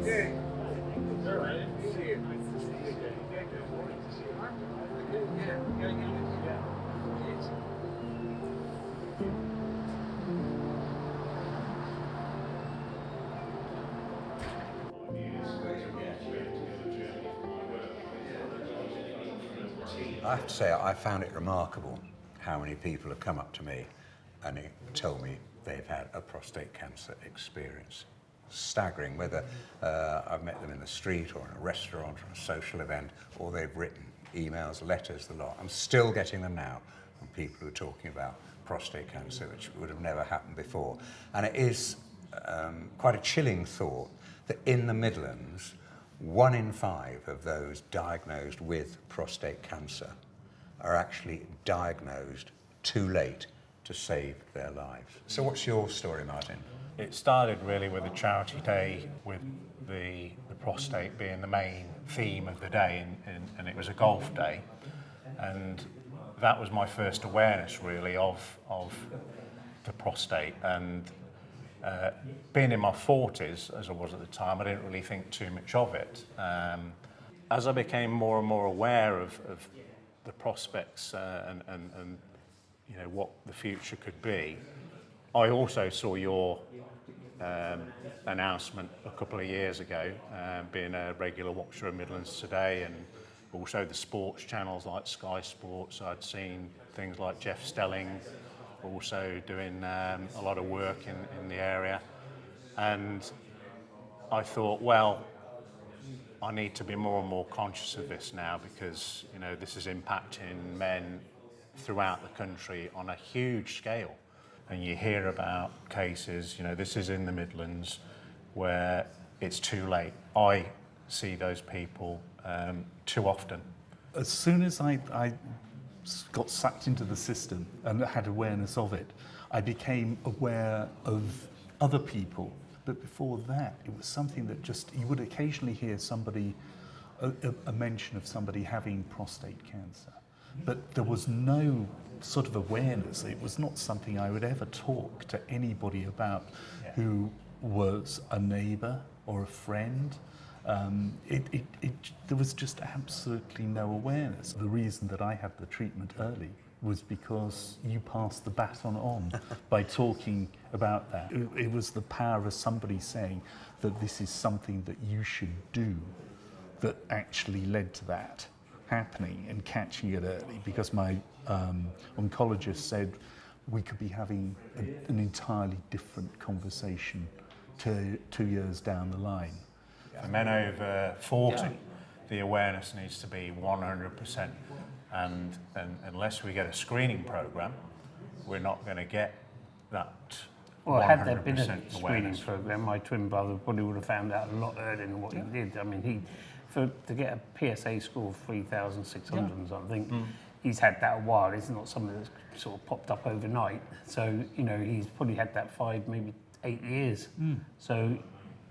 I have to say, I found it remarkable how many people have come up to me and told me they've had a prostate cancer experience. Staggering, whether I've met them in the street or in a restaurant or a social event, or they've written emails, letters, the lot. I'm still getting them now from people who are talking about prostate cancer, which would have never happened before. And it is quite a chilling thought that in the Midlands, 1 in 5 of those diagnosed with prostate cancer are actually diagnosed too late to save their lives. So what's your story, Martin? It started really with a charity day with the prostate being the main theme of the day, and it was a golf day. And that was my first awareness really of the prostate. And being in my 40s, as I was at the time, I didn't really think too much of it. As I became more and more aware of the prospects and you know what the future could be, I also saw your announcement a couple of years ago, being a regular watcher of Midlands Today, and also the sports channels like Sky Sports. I'd seen things like Jeff Stelling also doing a lot of work in the area, and I thought, well, I need to be more and more conscious of this now, because you know this is impacting men throughout the country on a huge scale. And you hear about cases, you know, this is in the Midlands, where it's too late. I see those people too often. As soon as I got sucked into the system and had awareness of it, I became aware of other people. But before that, it was something that just, you would occasionally hear somebody, a mention of somebody having prostate cancer. But there was no sort of awareness. It was not something I would ever talk to anybody about who was a neighbour or a friend. There was just absolutely no awareness. The reason that I had the treatment early was because you passed the baton on by talking about that. It was the power of somebody saying that this is something that you should do that actually led to that happening and catching it early, because my oncologist said we could be having an entirely different conversation 2 years down the line. For men over 40, the awareness needs to be 100%. And unless we get a screening program, we're not going to get that 100% well, had there been a screening awareness. program, my twin brother probably would have found out a lot earlier than what he did. I mean, to get a PSA score of 3,600 and something, he's had that a while. It's not something that's sort of popped up overnight. So, you know, he's probably had that 5, maybe 8 years. So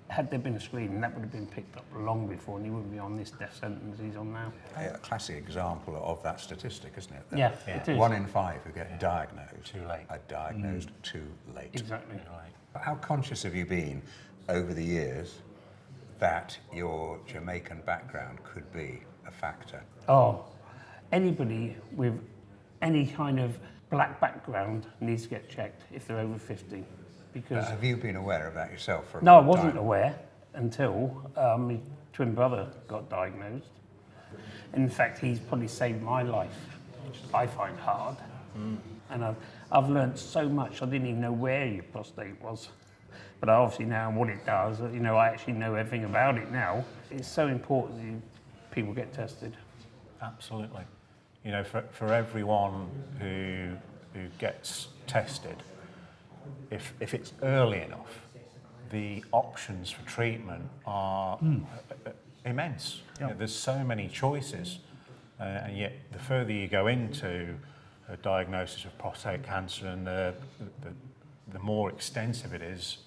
had there been a screening, that would have been picked up long before, and he wouldn't be on this death sentence he's on now. A classic example of that statistic, isn't it? That Yeah, it is. 1 in 5 who get diagnosed Too late. are diagnosed too late. Exactly. Right. How conscious have you been over the years that your Jamaican background could be a factor? Oh, anybody with any kind of black background needs to get checked if they're over 50. Because Have you been aware of that yourself for a no, I long wasn't time? aware until my twin brother got diagnosed. In fact, he's probably saved my life, which I find hard. And I've learned so much. I didn't even know where your prostate was. But I obviously now what it does, you know, I actually know everything about it now. It's so important that people get tested. Absolutely. You know, for everyone who gets tested, if it's early enough, the options for treatment are immense. You know, there's so many choices, and yet the further you go into a diagnosis of prostate cancer, and the more extensive it is,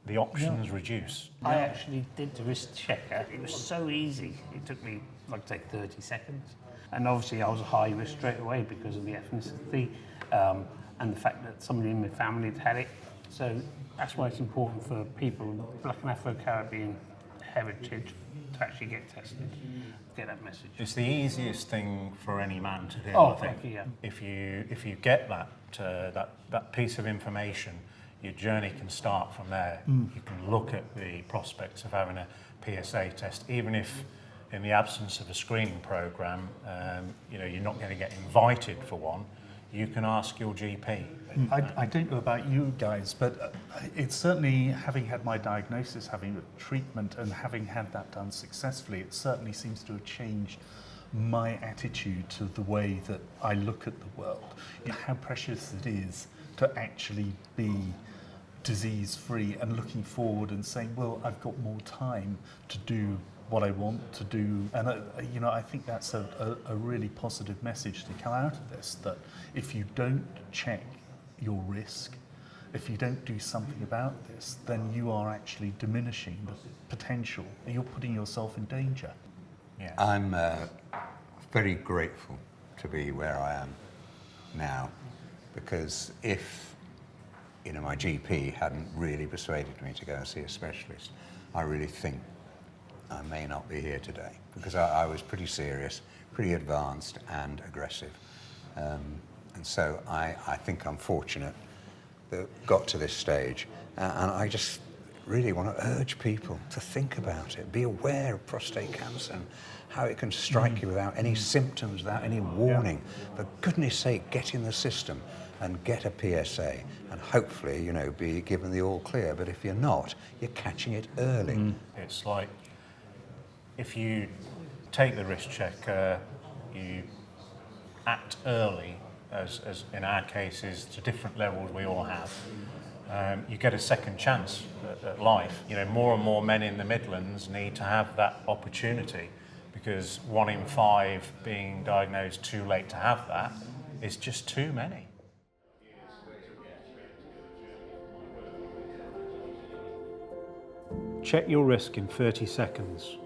the options reduce. I actually did the risk checker. It was so easy. It took me, like, say, 30 seconds. And obviously I was a high risk straight away because of the ethnicity and the fact that somebody in my family had had it. So that's why it's important for people, Black and Afro-Caribbean heritage to actually get tested, get that message. It's the easiest thing for any man to do. Oh, I think. yeah. If you get that piece of information, your journey can start from there. You can look at the prospects of having a PSA test, even if in the absence of a screening program, you're not going to get invited for one. You can ask your GP. I don't know about you guys, but it's certainly, having had my diagnosis, having the treatment and having had that done successfully, it certainly seems to have changed my attitude to the way that I look at the world. How precious it is to actually be disease-free and looking forward and saying, well, I've got more time to do what I want to do. And I think that's a really positive message to come out of this, that if you don't check your risk, if you don't do something about this, then you are actually diminishing the potential. You're putting yourself in danger. Yeah. I'm very grateful to be where I am now, because if my GP hadn't really persuaded me to go and see a specialist, I really think I may not be here today, because I was pretty serious, pretty advanced and aggressive. And so I think I'm fortunate that got to this stage. And I just really want to urge people to think about it, be aware of prostate cancer and how it can strike you without any symptoms, without any warning. For goodness sake, get in the system and get a PSA, and hopefully, be given the all clear. But if you're not, you're catching it early. It's like, if you take the risk check, you act early, as in our cases, to different levels we all have, you get a second chance at life. More and more men in the Midlands need to have that opportunity, because 1 in 5 being diagnosed too late to have that is just too many. Check your risk in 30 seconds.